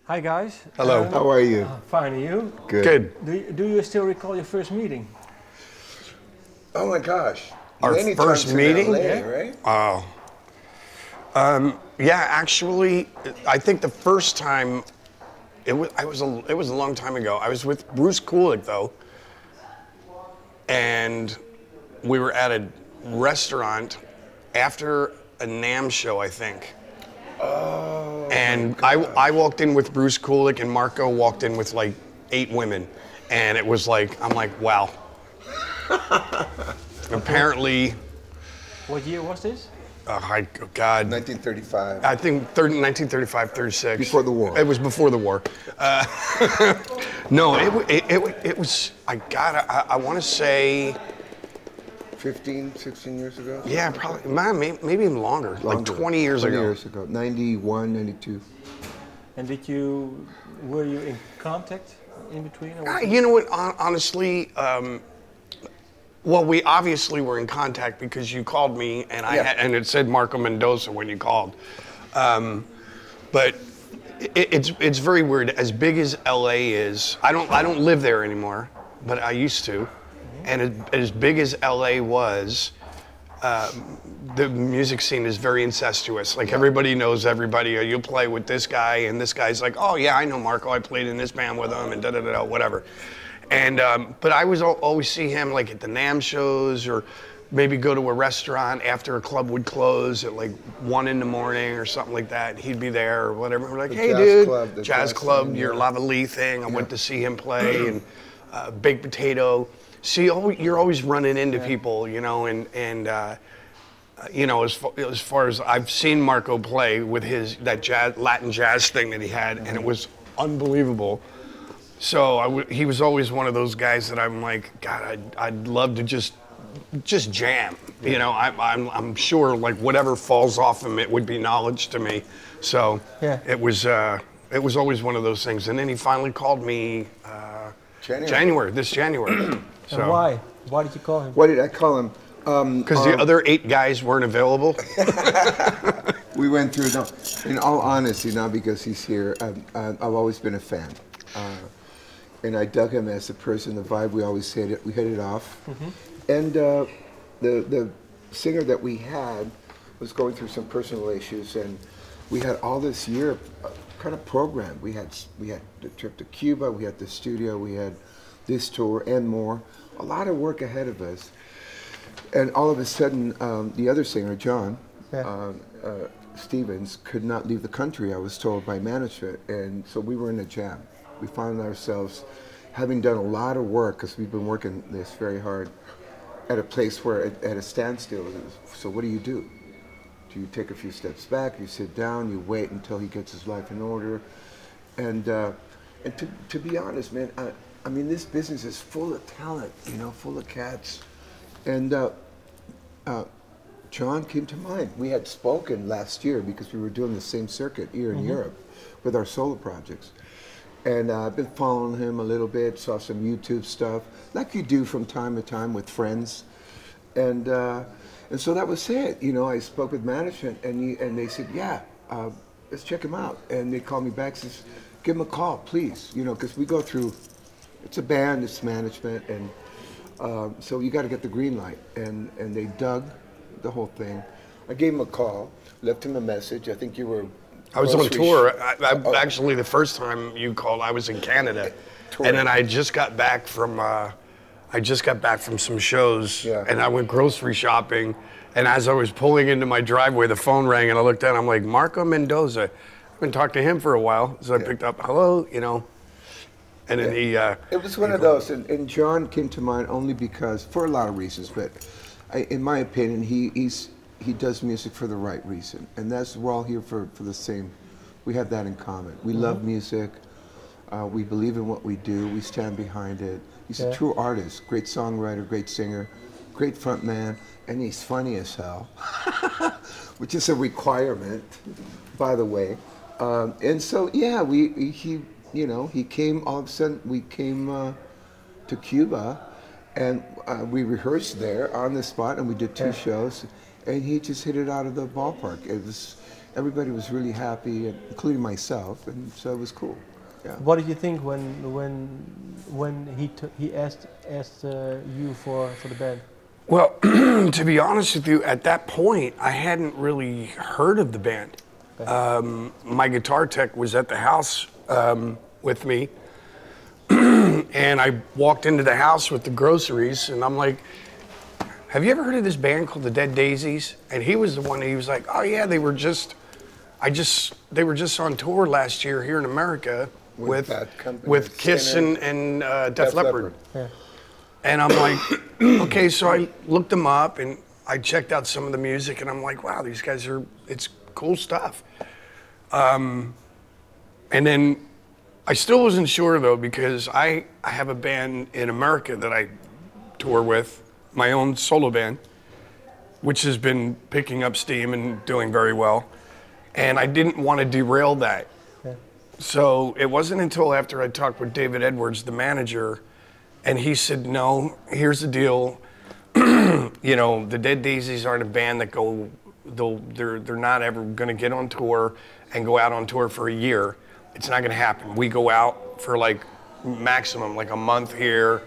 Hi guys. Hello. How are you? Fine, and you? Good. Do you still recall your first meeting? Oh my gosh. Our Many first times in meeting? LA, Yeah. right? Oh. Yeah, actually, I think the first time, it was a long time ago. I was with Bruce Kulick though, and we were at a restaurant after a NAMM show, I think. Oh. And I walked in with Bruce Kulick, and Marco walked in with like 8 women, and it was like, I'm like, wow. Apparently. What year was this? God. 1935. I think 1935, 36. Before the war. It was before the war. No, it was, I want to say. 15, 16 years ago? Yeah, probably, maybe even longer, like 20 years ago. 20 years ago, 91, 92. And were you in contact in between? Or You know what, honestly, well, we obviously were in contact because you called me and and it said Marco Mendoza when you called. But it's very weird. As big as LA is, I don't live there anymore, but I used to. And as big as LA was, the music scene is very incestuous. Like everybody knows everybody. You'll play with this guy, and this guy's like, oh yeah, I know Marco. I played in this band with him, and da da da, whatever. And but I was always see him like at the NAMM shows, or maybe go to a restaurant after a club would close at like 1 in the morning or something like that. He'd be there or whatever. We're like, hey dude, jazz club, your Lava Lee thing. I went to see him play, and Baked Potato. See, you're always running into people, you know, and you know, as far as I've seen Marco play with that Latin jazz thing that he had, and it was unbelievable. So he was always one of those guys that I'm like, God, I'd love to just jam. You know, I'm sure like whatever falls off him, it would be knowledge to me. So it was always one of those things. And then he finally called me this January. So. And why? Why did you call him? Why did I call him? Because the other 8 guys weren't available. We went through, no, in all honesty, not because he's here, I've always been a fan. And I dug him as a person, the vibe, we hit it off. Mm-hmm. And the singer that we had was going through some personal issues, and we had all this year kind of programmed. We had the trip to Cuba, we had the studio, we had this tour and more. A lot of work ahead of us. And all of a sudden, the other singer, John Stevens, could not leave the country, I was told by management. And so we were in a jam. We found ourselves having done a lot of work, because we've been working this very hard, at a place where at a standstill. So what do? Do you take a few steps back, you sit down, you wait until he gets his life in order? And to be honest, man, I mean, this business is full of talent, you know, full of cats. And John came to mind. We had spoken last year because we were doing the same circuit here in Europe with our solo projects. And I've been following him a little bit, saw some YouTube stuff, like you do from time to time with friends. And so that was it. You know, I spoke with management, and they said, yeah, let's check him out. And they called me back and says, give him a call, please. You know, because we go through, it's a band, it's management, and so you got to get the green light. And they dug the whole thing. I gave him a call, left him a message. I think you were. I was on tour. Actually, the first time you called, I was in Canada, and then I just got back from some shows, and I went grocery shopping. And as I was pulling into my driveway, the phone rang, and I looked down. I'm like, Marco Mendoza. I've been talking to him for a while, so I picked up. Hello, you know. And then it was one of those, and John came to mind only because, for a lot of reasons, but in my opinion, he does music for the right reason, and we're all here for the same. We have that in common. We love music. We believe in what we do. We stand behind it. He's a true artist, great songwriter, great singer, great front man, and he's funny as hell, which is a requirement, by the way. And so yeah, he came, all of a sudden, we came to Cuba, and we rehearsed there on the spot, and we did 2 shows, and he just hit it out of the ballpark. everybody was really happy, including myself, and so it was cool. Yeah. What did you think when he asked you for the band? Well, to be honest with you, at that point, I hadn't really heard of the band. Okay. My guitar tech was at the house with me, and I walked into the house with the groceries, and I'm like, have you ever heard of this band called the Dead Daisies? And he was the one, he was like, oh yeah, they were just on tour last year here in America with Kiss and Def Leppard. Yeah. And I'm like, okay, so I looked them up and I checked out some of the music and I'm like, wow, these guys it's cool stuff. And then I still wasn't sure though, because I have a band in America that I tour with, my own solo band, which has been picking up steam and doing very well. And I didn't want to derail that. Yeah. So it wasn't until after I talked with David Edwards, the manager, and he said, no, here's the deal. You know, the Dead Daisies aren't a band that they're not ever going to get on tour and go out on tour for a year. It's not going to happen. We go out for like maximum, like a month here,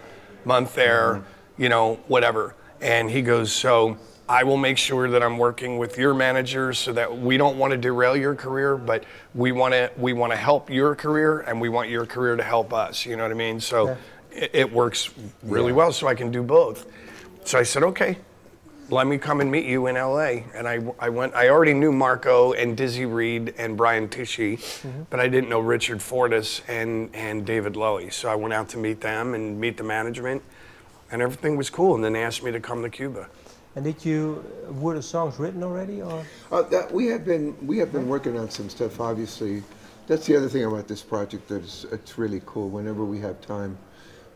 month there, you know, whatever. And he goes, so I will make sure that I'm working with your manager so that we don't want to derail your career, but we want to help your career and we want your career to help us. You know what I mean? So. Yeah. It works really well, so I can do both. So I said, okay, let me come and meet you in LA. And I went, I already knew Marco and Dizzy Reed and Brian Tichy, but I didn't know Richard Fortas and David Lowy. So I went out to meet them and meet the management, and everything was cool. And then they asked me to come to Cuba. And were the songs written already, or? We have been working on some stuff, obviously. That's the other thing about this project, it's really cool. Whenever we have time,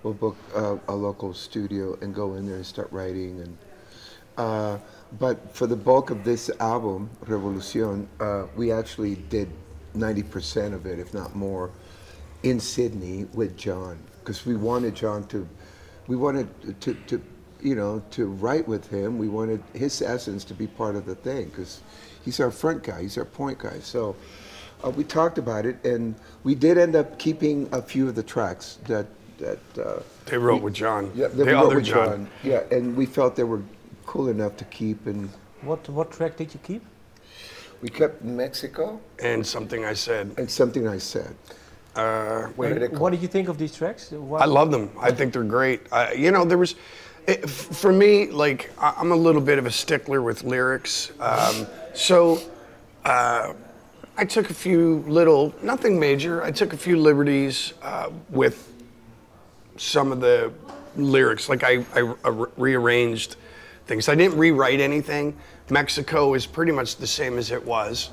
we'll book a local studio and go in there and start writing. And but for the bulk of this album, Revolución, we actually did 90% of it, if not more, in Sydney with John, because we wanted John to, you know, to write with him. We wanted his essence to be part of the thing, because he's our front guy, he's our point guy. So we talked about it, and we did end up keeping a few of the tracks that they wrote with John. Yeah, they wrote with John. Yeah, and we felt they were cool enough to keep. And what track did you keep? We kept Mexico and Something I Said. And Something I Said. What did you think of these tracks? I love them. I think they're great. You know, for me, like, I'm a little bit of a stickler with lyrics. So I took a few nothing major. I took a few liberties with some of the lyrics. Like I rearranged things. I didn't rewrite anything. Mexico is pretty much the same as it was.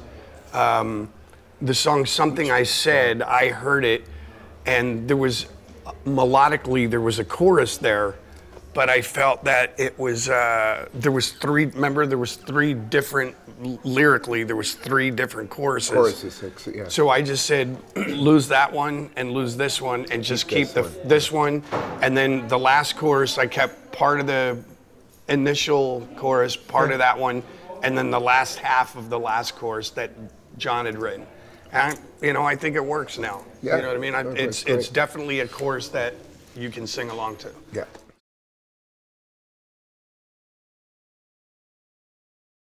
The song Something I Said, I heard it, and melodically there was a chorus there, but I felt that it was, there was three different, lyrically, there was three different choruses. Yeah. So I just said, lose that one and lose this one and just keep this one. And then the last chorus, I kept part of the initial chorus, part of that one, and then the last half of the last chorus that John had written. And, you know, I think it works now. Yeah. You know what I mean? It's definitely a chorus that you can sing along to. Yeah.